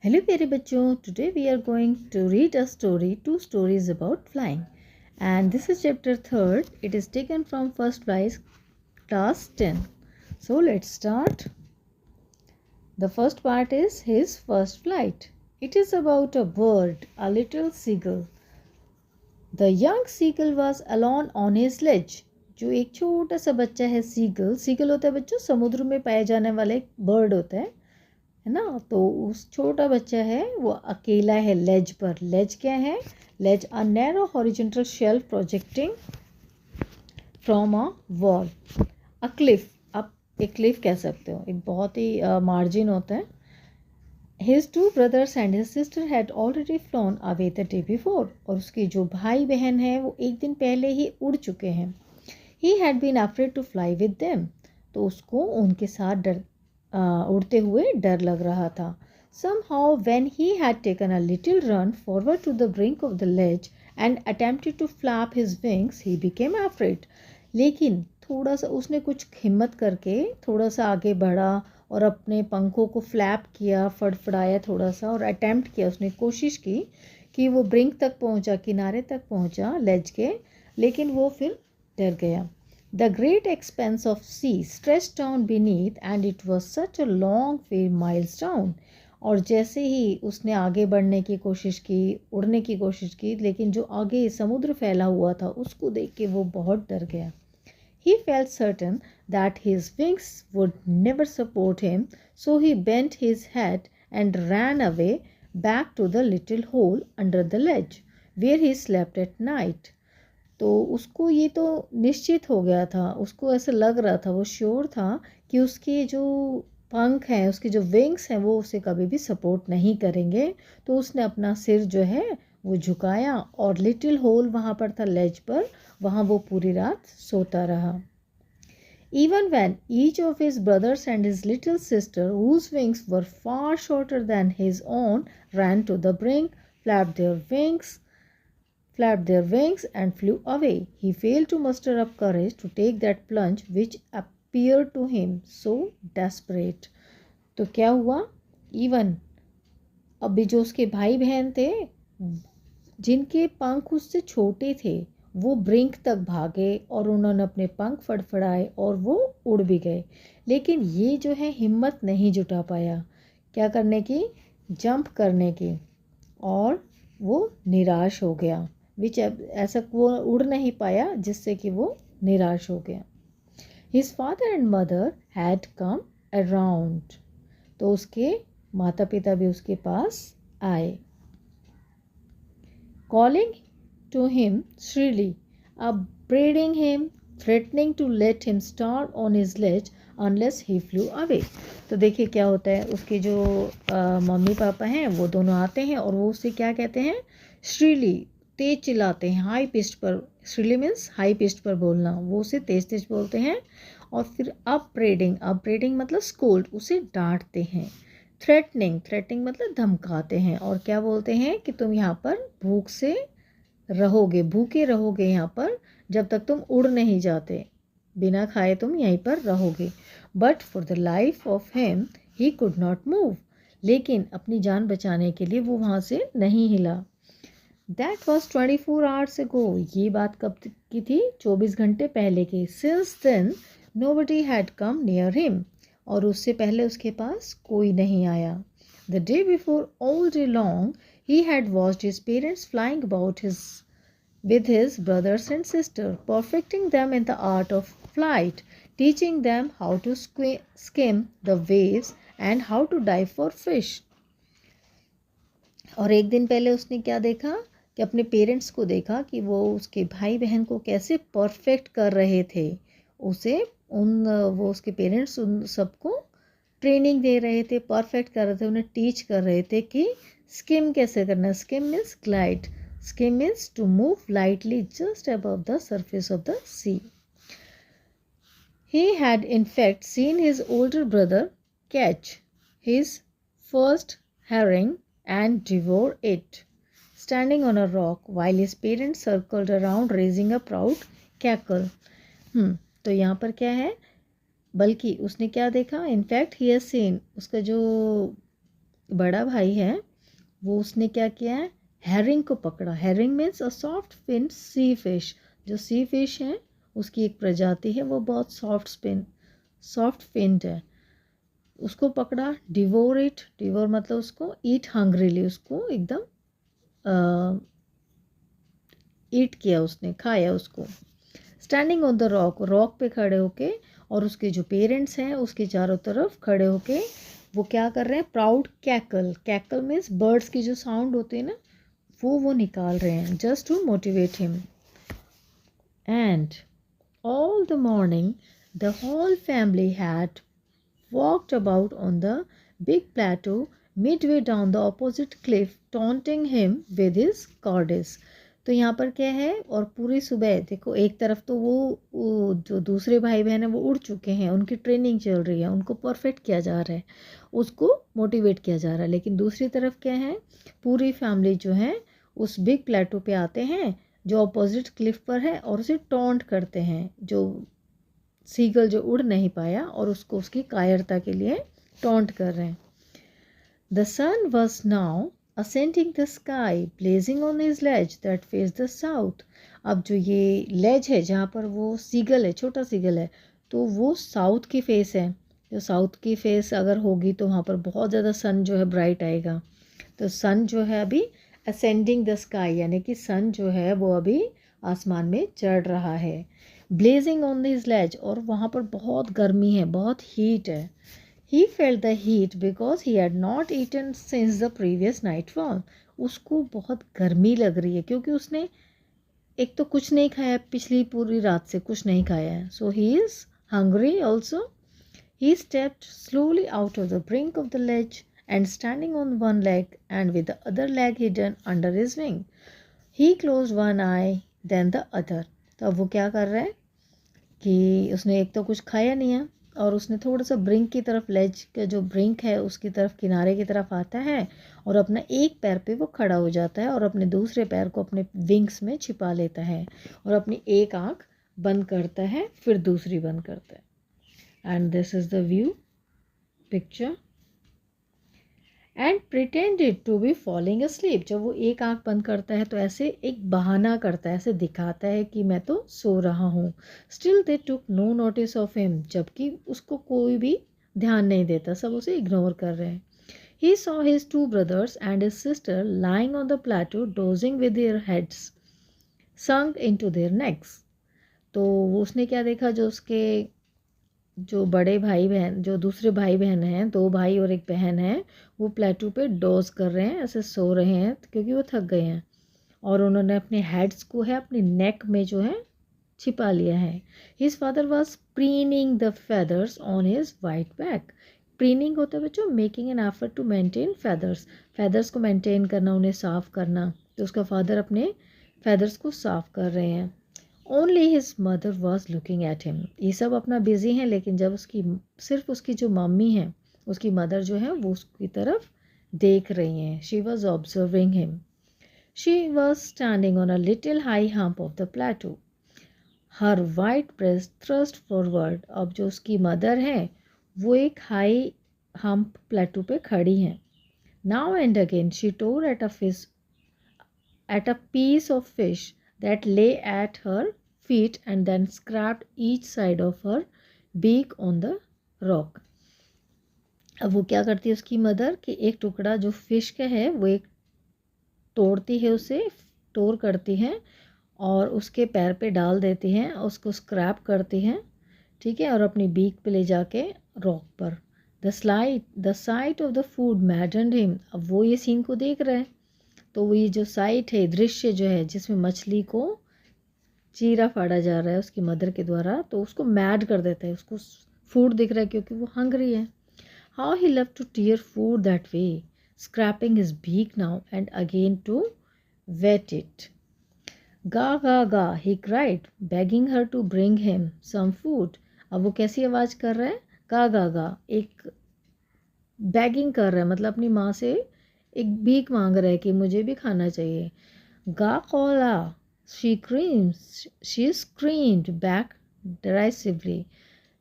Hello प्यारे बच्चों, today we are going to read a story, two stories about flying, and this is chapter 3rd. It is taken from first class 10. So let's start. The first part is his first flight. It is about a bird, a little seagull. The young seagull was alone on his ledge. जो एक छोटा सा बच्चा है seagull होता है बच्चों, समुद्र में पाए जाने वाला एक बर्ड होता है ना। तो उस छोटा बच्चा है वो अकेला है लेज पर। लेज क्या है? Ledge a narrow horizontal shelf projecting from a wall, a cliff. आप एक क्लिफ कह सकते हो, एक बहुत ही मार्जिन होता है। His two brothers and his sister had already phloem away the day before. और उसके जो भाई बहन हैं वो एक दिन पहले ही उड़ चुके हैं। He had been afraid to fly with them. तो उसको उनके साथ उड़ते हुए डर लग रहा था। Somehow when he had taken a little run forward to the brink of the ledge and attempted to flap his wings, he became afraid. लेकिन थोड़ा सा उसने कुछ हिम्मत करके थोड़ा सा आगे बढ़ा और अपने पंखों को फ्लैप किया, फड़फड़ाया थोड़ा सा और अटेम्प्ट किया, उसने कोशिश की कि वो ब्रिंक तक पहुंचा, किनारे तक पहुंचा लेज के, लेकिन वो फिर डर गया। The great expanse of sea stretched down beneath and it was such a long way miles down. और जैसे ही उसने आगे बढ़ने की कोशिश की, उड़ने की कोशिश की, लेकिन जो आगे समुद्र फैला हुआ था उसको देख के वो बहुत डर गया। He felt certain that his wings would never support him, so he bent his head and ran away back to the little hole under the ledge, where he slept at night. तो उसको ये तो निश्चित हो गया था, उसको ऐसा लग रहा था, वो श्योर था कि उसके जो पंख हैं, उसके जो विंग्स हैं वो उसे कभी भी सपोर्ट नहीं करेंगे। तो उसने अपना सिर जो है वो झुकाया और लिटिल होल वहाँ पर था लेज पर, वहाँ वो पूरी रात सोता रहा। Even when each of his brothers and his little sister, whose wings were far shorter than his own, ran to the brink, flapped their wings and flew away, he failed to muster up courage to take that plunge which appeared to him so desperate. तो क्या हुआ? Even अभी जो उसके भाई बहन थे जिनके पंख उससे छोटे थे वो ब्रिंक तक भागे और उन्होंने अपने पंख फड़फड़ाए और वो उड़ भी गए, लेकिन ये जो है हिम्मत नहीं जुटा पाया क्या करने की, जंप करने की, और वो निराश हो गया। ऐसा वो उड़ नहीं पाया जिससे कि वो निराश हो गया। His father and mother had come around. तो उसके माता पिता भी उसके पास आए। Calling to him shrilly, upbraiding him, threatening to let him starve on his ledge unless he flew away. तो देखिए क्या होता है, उसके जो मम्मी पापा हैं वो दोनों आते हैं और वो उससे क्या कहते हैं, श्रीली, तेज चिल्लाते हैं, हाई पिस्ट पर। श्रीली मीन्स हाई पिस्ट पर बोलना, वो उसे तेज तेज बोलते हैं। और फिर अपब्रेडिंग मतलब स्कोल्ड, उसे डांटते हैं। थ्रेटनिंग मतलब धमकाते हैं। और क्या बोलते हैं कि तुम यहाँ पर भूखे रहोगे यहाँ पर जब तक तुम उड़ नहीं जाते, बिना खाए तुम यहीं पर रहोगे। But for the life of him he could not move, लेकिन अपनी जान बचाने के लिए वो वहाँ से नहीं हिला। दैट वॉज 24 hours ago, ये बात कब की थी? 24 घंटे पहले की। Since then nobody had come near him, और उससे पहले उसके पास कोई नहीं आया। The day before, all day long, he had watched his parents flying about with his brothers and sisters, perfecting them in the art of flight, teaching them how to skim the waves and how to dive for fish. और एक दिन पहले उसने क्या देखा कि अपने parents को देखा कि वो उसके भाई बहन को कैसे परफेक्ट कर रहे थे। वो उसके पेरेंट्स उन सबको ट्रेनिंग दे रहे थे, परफेक्ट कर रहे थे, उन्हें टीच कर रहे थे कि स्किम कैसे करना है। Skim means glide, skim means to move lightly just above the surface of the sea. He had in fact seen his older brother catch his first herring and devour it, standing on a rock while his parents circled around raising a proud cackle. तो यहाँ पर क्या है, बल्कि उसने क्या देखा, in fact he has seen, उसका जो बड़ा भाई है वो उसने क्या किया है, हेरिंग को पकड़ा। Herring means a soft fin sea fish. जो सी फिश है उसकी एक प्रजाति है, वो बहुत सॉफ्ट फिन्ड है। उसको पकड़ा, डिवोर इट, डिवोर मतलब उसको ईट हंग्रीली, उसको एकदम ईट किया, उसने खाया उसको। Standing on the rock, rock पे खड़े होके, और उसके जो पेरेंट्स हैं उसके चारों तरफ खड़े होके वो क्या कर रहे हैं, proud cackle. Cackle means birds की जो साउंड होती है ना, वो निकाल रहे हैं, just to motivate him. And all the morning the whole family had walked about on the big plateau midway down the opposite cliff, taunting him with his cowardice. तो यहाँ पर क्या है, और पूरी सुबह देखो, एक तरफ तो वो जो दूसरे भाई बहन है वो उड़ चुके हैं, उनकी ट्रेनिंग चल रही है, उनको परफेक्ट किया जा रहा है, उसको मोटिवेट किया जा रहा है। लेकिन दूसरी तरफ क्या है, पूरी फैमिली जो है उस बिग प्लेटो पे आते हैं जो अपोजिट क्लिफ पर है, और उसे टॉन्ट करते हैं, जो सीगल जो उड़ नहीं पाया, और उसको उसकी कायरता के लिए टॉन्ट कर रहे हैं। The sun was now ascending the sky blazing on his ledge that face the south. अब जो ये लेज है जहाँ पर वो सीगल है, छोटा सीगल है, तो वो साउथ की फेस है। जो साउथ की फेस अगर होगी तो वहाँ पर बहुत ज़्यादा सन जो है ब्राइट आएगा। तो सन जो है अभी असेंडिंग द स्काई, यानी कि सन जो है वो अभी आसमान में चढ़ रहा है। ब्लेजिंग ऑन दिस लेज, और वहाँ पर बहुत गर्मी है, बहुत हीट है। He felt the heat because he had not eaten since the previous nightfall. उसको बहुत गर्मी लग रही है क्योंकि उसने एक तो कुछ नहीं खाया, पिछली पूरी रात से कुछ नहीं खाया है। So he is hungry also. He stepped slowly out of the brink of the ledge and standing on one leg and with the other leg hidden under his wing, he closed one eye then the other. तो अब वो क्या कर रहा है कि उसने एक तो कुछ खाया नहीं है, और उसने थोड़ा सा ब्रिंक की तरफ, लेज का जो ब्रिंक है उसकी तरफ, किनारे की तरफ आता है, और अपना एक पैर पे वो खड़ा हो जाता है, और अपने दूसरे पैर को अपने विंग्स में छिपा लेता है, और अपनी एक आँख बंद करता है, फिर दूसरी बंद करता है। And this is the view picture. And pretended to be falling asleep. जब वो एक आंख बंद करता है तो ऐसे एक बहाना करता है, ऐसे दिखाता है कि मैं तो सो रहा हूँ। Still they took no notice of him, जबकि उसको कोई भी ध्यान नहीं देता, सब उसे इग्नोर कर रहे हैं। He saw his two brothers and his sister lying on the plateau dozing with their heads sunk into their necks. तो वो उसने क्या देखा, जो उसके जो बड़े भाई बहन, जो दूसरे भाई बहन हैं, 2 भाई और 1 बहन है, वो प्लेटू पे डोज कर रहे हैं, ऐसे सो रहे हैं क्योंकि वो थक गए हैं, और उन्होंने अपने हेड्स को है अपनी नेक में जो है छिपा लिया है। His father was preening the feathers on his white back. Preening होता है बच्चों making an effort to maintain feathers, feathers को मेंटेन करना, उन्हें साफ़ करना। तो उसका फादर अपने फेदर्स को साफ़ कर रहे हैं। Only his mother was looking at him. ये सब अपना बिजी हैं, लेकिन जब सिर्फ उसकी जो मम्मी है, उसकी मदर जो है वो उसकी तरफ देख रही हैं। She was observing him. She was standing on a little high hump of the plateau, her white breast thrust forward. अब जो उसकी मदर है वो एक हाई हम्प प्लेटो पे खड़ी हैं। Now and again she tore at a piece of fish that lay at her feet and then scraped each side of her beak on the rock. अब वो क्या करती है उसकी मदर कि एक टुकड़ा जो फिश का है वो एक तोड़ती है, उसे टोर करती है और उसके पैर पे डाल देती हैं, उसको स्क्रैप करती हैं, ठीक है, और अपनी बीक पे ले जाके रॉक पर। The site of the food मैडन्ड him. अब वो ये सीन को देख रहा है, तो वो ये जो साइट है, दृश्य जो है जिसमें मछली को चीरा फाड़ा जा रहा है उसकी मदर के द्वारा, तो उसको मैड कर देता है, उसको फूड दिख रहा है क्योंकि वो हंग्री है। How he love to tear food that way, scraping his beak now and again to whet it. Ga ga ga he cried begging her to bring him some food. अब वो कैसी आवाज़ कर रहा है, गा गा गा, एक बेगिंग कर रहा है, मतलब अपनी माँ से एक भीख मांग रहा है कि मुझे भी खाना चाहिए। गा कॉला शी स्क्रीम्ड बैक डिराइसिवली।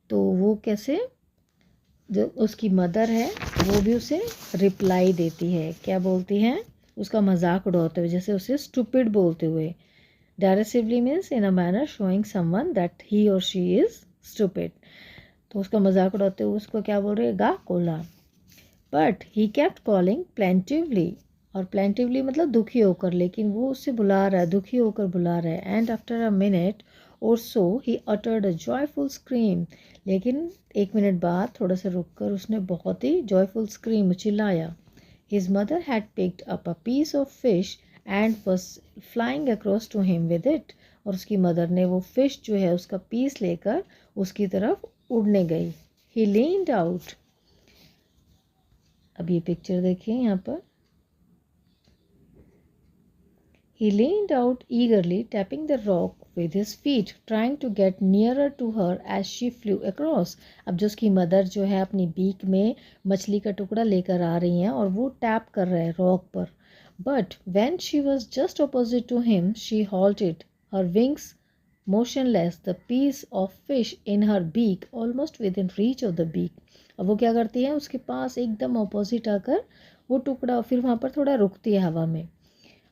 तो वो कैसे, जो उसकी मदर है वो भी उसे रिप्लाई देती है। क्या बोलती है? उसका मजाक उड़ाते हुए, जैसे उसे स्टूपिड बोलते हुए। Derisively means in a manner showing someone that he or she is stupid. तो उसका मजाक उड़ाते हुए उसको क्या बोल रहे हैं? गा Cola. But he kept calling plaintively, और प्लेंटिवली मतलब दुखी होकर, लेकिन वो उससे बुला रहा है, दुखी होकर बुला रहा है। And after a minute or so he uttered a joyful scream, लेकिन 1 मिनट बाद थोड़ा सा रुककर उसने बहुत ही जॉयफुल स्क्रीम चिल्लाया। His mother had picked up a piece of fish and was flying across to him with it, और उसकी मदर ने वो फिश जो है उसका पीस लेकर उसकी तरफ उड़ने गई। ही लीन्ड आउट, अब ये पिक्चर देखिए यहाँ पर। He leaned out eagerly, tapping the rock with his feet, trying to get nearer to her as she flew across. अब जो उसकी मदर जो है अपनी बीक में मछली का टुकड़ा लेकर आ रही हैं और वो टैप कर रहा है रॉक पर। But when she was just opposite to him, she halted, her wings motionless, the piece of fish in her beak almost within reach of the beak. अब वो क्या करती है? उसके पास एकदम ऑपोजिट आकर वो टुकड़ा फिर वहाँ पर थोड़ा रुकती है हवा में,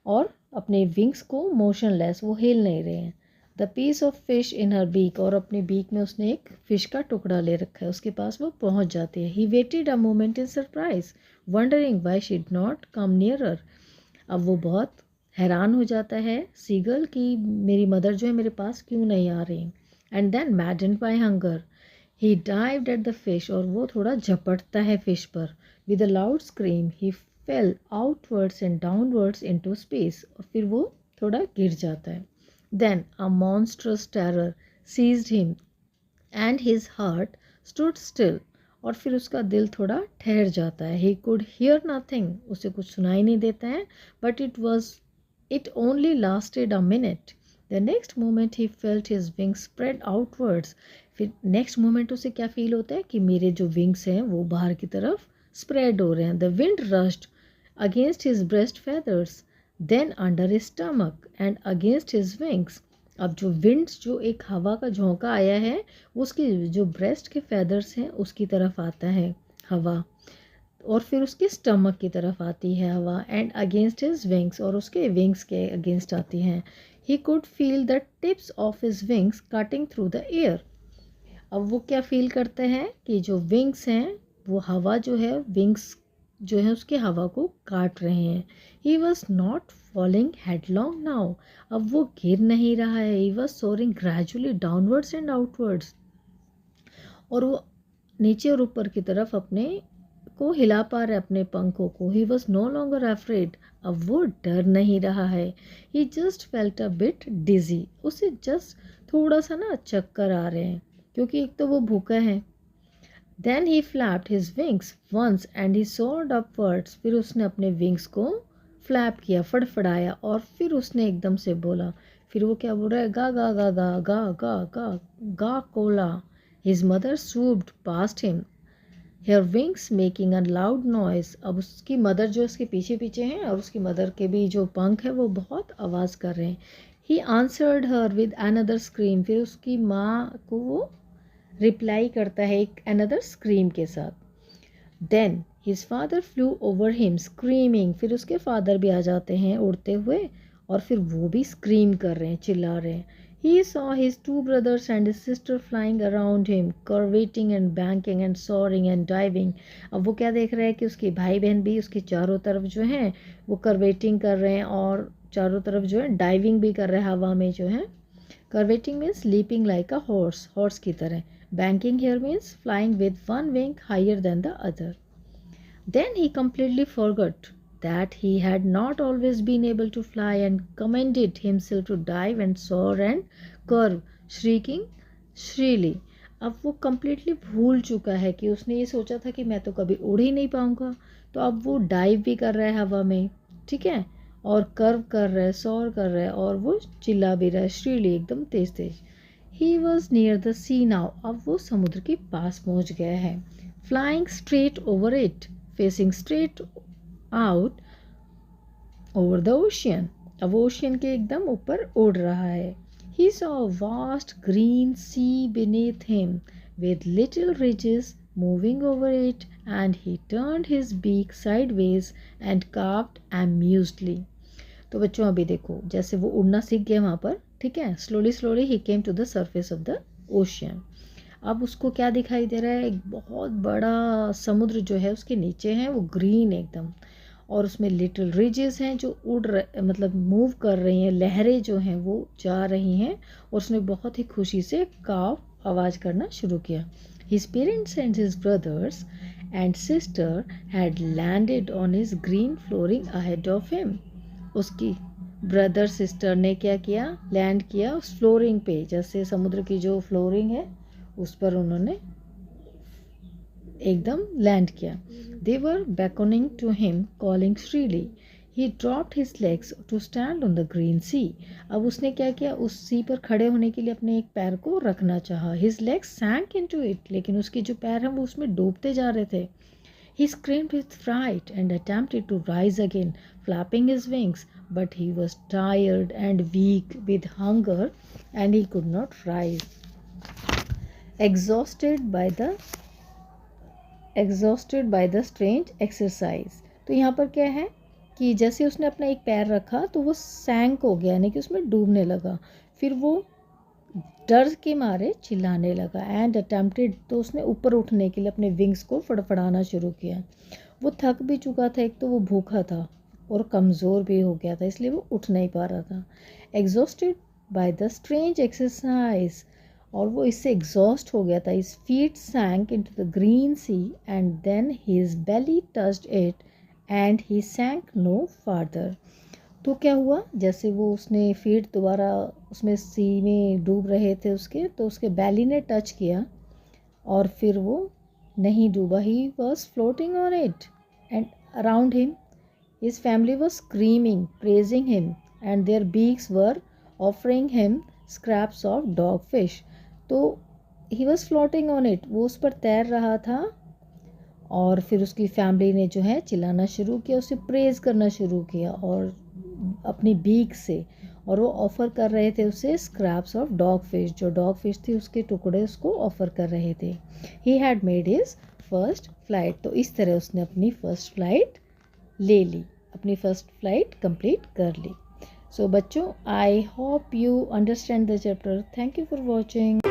और अपने विंग्स को मोशनलेस, वो हिल नहीं रहे हैं। The piece of fish in her beak, और अपने बीक में उसने एक फिश का टुकड़ा ले रखा है, उसके पास वो पहुंच जाती है। He waited a moment in surprise, wondering why she did not come nearer. अब वो बहुत हैरान हो जाता है सीगल की मेरी मदर जो है मेरे पास क्यों नहीं आ रही। And then maddened by hunger he dived at the fish, और वो थोड़ा झपटता है फिश पर। With a loud scream he fell outwards and downwards into space, और फिर वो थोड़ा गिर जाता है। Then a monstrous terror seized him and his heart stood still, और फिर उसका दिल थोड़ा ठहर जाता है। He could hear nothing, उसे कुछ सुनाई नहीं देता है। But it only lasted a minute. The next moment he felt his wings spread outwards. फिर next moment उसे क्या फील होता है कि मेरे जो wings हैं वो बाहर की तरफ spread हो रहे हैं। The wind rushed against his breast feathers, then under his stomach and against his wings. अब जो विंड्स, जो एक हवा का झोंका आया है, उसके जो ब्रेस्ट के फेदर्स हैं उसकी तरफ आता है हवा, और फिर उसके स्टमक की तरफ आती है हवा। एंड अगेंस्ट हिज विंग्स, और उसके विंग्स के अगेंस्ट आती हैं। He could feel the tips of his wings cutting through the air. अब वो क्या फील करते हैं कि जो विंग्स हैं वो हवा जो है, विंग्स जो है उसके हवा को काट रहे हैं। He was not falling headlong now, अब वो गिर नहीं रहा है। He was soaring gradually downwards and outwards, और वो नीचे और ऊपर की तरफ अपने को हिला पा रहे अपने पंखों को। He was no longer afraid, अब वो डर नहीं रहा है। He just felt a bit dizzy, उसे जस्ट थोड़ा सा ना चक्कर आ रहे हैं, क्योंकि एक तो वो भूखा है। Then he flapped his wings once and he soared upwards. फिर उसने अपने विंग्स को फ्लैप किया, फड़फड़ाया, और फिर उसने एकदम से बोला। फिर वो क्या बोल रहा है? गा ga ga ga ga ga ga गा Cola. His mother swooped past him, her wings making a loud noise. अब उसकी मदर जो उसके पीछे पीछे हैं, और उसकी मदर के भी जो पंख है वो बहुत आवाज़ कर रहे हैं। He answered her with another scream. फिर उसकी माँ को वो रिप्लाई करता है एक अनदर स्क्रीम के साथ। Then his father flew over him screaming, फिर उसके फादर भी आ जाते हैं उड़ते हुए, और फिर वो भी स्क्रीम कर रहे हैं, चिल्ला रहे हैं। He saw his 2 brothers and his sister flying around him, curveting and banking and soaring and diving. अब वो क्या देख रहे हैं कि उसके भाई बहन भी उसके चारों तरफ जो हैं वो कर्वेटिंग कर रहे हैं, और चारों तरफ जो है डाइविंग भी कर रहे हैं हवा में जो है। Curveting means leaping like a horse, horse की तरह। Banking here means flying with one wing higher than the other. Then he completely forgot that he had not always been able to fly and commended himself to dive and soar and curve, shrieking shrilly. अब वो completely भूल चुका है कि उसने ये सोचा था कि मैं तो कभी उड़ ही नहीं पाऊंगा, तो अब वो डाइव भी कर रहा है हवा में, ठीक है, और कर्व कर रहा है, सोर कर रहा है, और वो चिल्ला भी रहा है श्रीली, एकदम तेज तेज। He was near the sea now. अब वो समुद्र के पास पहुंच गया है। Flying straight over it, facing straight out over the ocean. अब वो ओशियन के एकदम ऊपर उड़ रहा है। He saw a vast green sea beneath him with little ridges moving over it, and he turned his beak sideways and carved amusedly. तो बच्चों अभी देखो जैसे वो उड़ना सीख गया वहाँ पर, ठीक है, slowly slowly he came to the surface of the ocean. अब उसको क्या दिखाई दे रहा है, एक बहुत बड़ा समुद्र जो है उसके नीचे है, वो ग्रीन एकदम, और उसमें लिटिल रिजेस हैं जो उड़ रहे, मतलब मूव कर रही हैं, लहरें जो हैं वो जा रही हैं, और उसने बहुत ही खुशी से काव आवाज़ करना शुरू किया। His parents and his brothers and sister had landed on his green flooring ahead of him. उसकी ब्रदर सिस्टर ने क्या किया, लैंड किया उस फ्लोरिंग पे, जैसे समुद्र की जो फ्लोरिंग है उस पर उन्होंने एकदम लैंड किया। They were beckoning to him calling shrilly. He dropped his legs to stand on the green sea. अब उसने क्या किया, उस सी पर खड़े होने के लिए अपने एक पैर को रखना चाहा। His legs sank into it, लेकिन उसके जो पैर हैं वो उसमें डूबते जा रहे थे। He screamed with fright and attempted to rise again, flapping his wings, but he was tired and weak with hunger and he could not rise. Exhausted by the strange exercise. तो यहाँ पर क्या है कि जैसे उसने अपना एक पैर रखा तो वो सैंक हो गया, यानी कि उसमें डूबने लगा। फिर वो डर के मारे चिल्लाने लगा। एंड अटेम्प्टेड, तो उसने ऊपर उठने के लिए अपने विंग्स को फड़फड़ाना शुरू किया। वो थक भी चुका था, एक तो वो भूखा था और कमज़ोर भी हो गया था, इसलिए वो उठ नहीं पा रहा था। Exhausted by the strange exercise, और वो इससे एग्जॉस्ट हो गया था। His feet sank into the green sea and then his belly touched it and he sank no farther. तो क्या हुआ, जैसे वो उसने फीट दोबारा उसमें सी में डूब रहे थे उसके, तो उसके बेली ने टच किया और फिर वो नहीं डूबा। He was floating on it and around him his family was screaming praising him and their beaks were offering him scraps of dogfish. तो he was floating on it, वो उस पर तैर रहा था, और फिर उसकी फैमिली ने जो है चिल्लाना शुरू किया, उसे प्रेज़ करना शुरू किया और अपनी बीक से, और वो ऑफ़र कर रहे थे उसे स्क्रैप्स ऑफ डॉग फिश, जो डॉग फिश थी उसके टुकड़े उसको ऑफ़र कर रहे थे। He had made his first flight, तो इस तरह उसने अपनी फ़र्स्ट फ्लाइट ले ली, अपनी फ़र्स्ट फ्लाइट कंप्लीट कर ली। सो बच्चों, I hope you understand the chapter. Thank you for watching.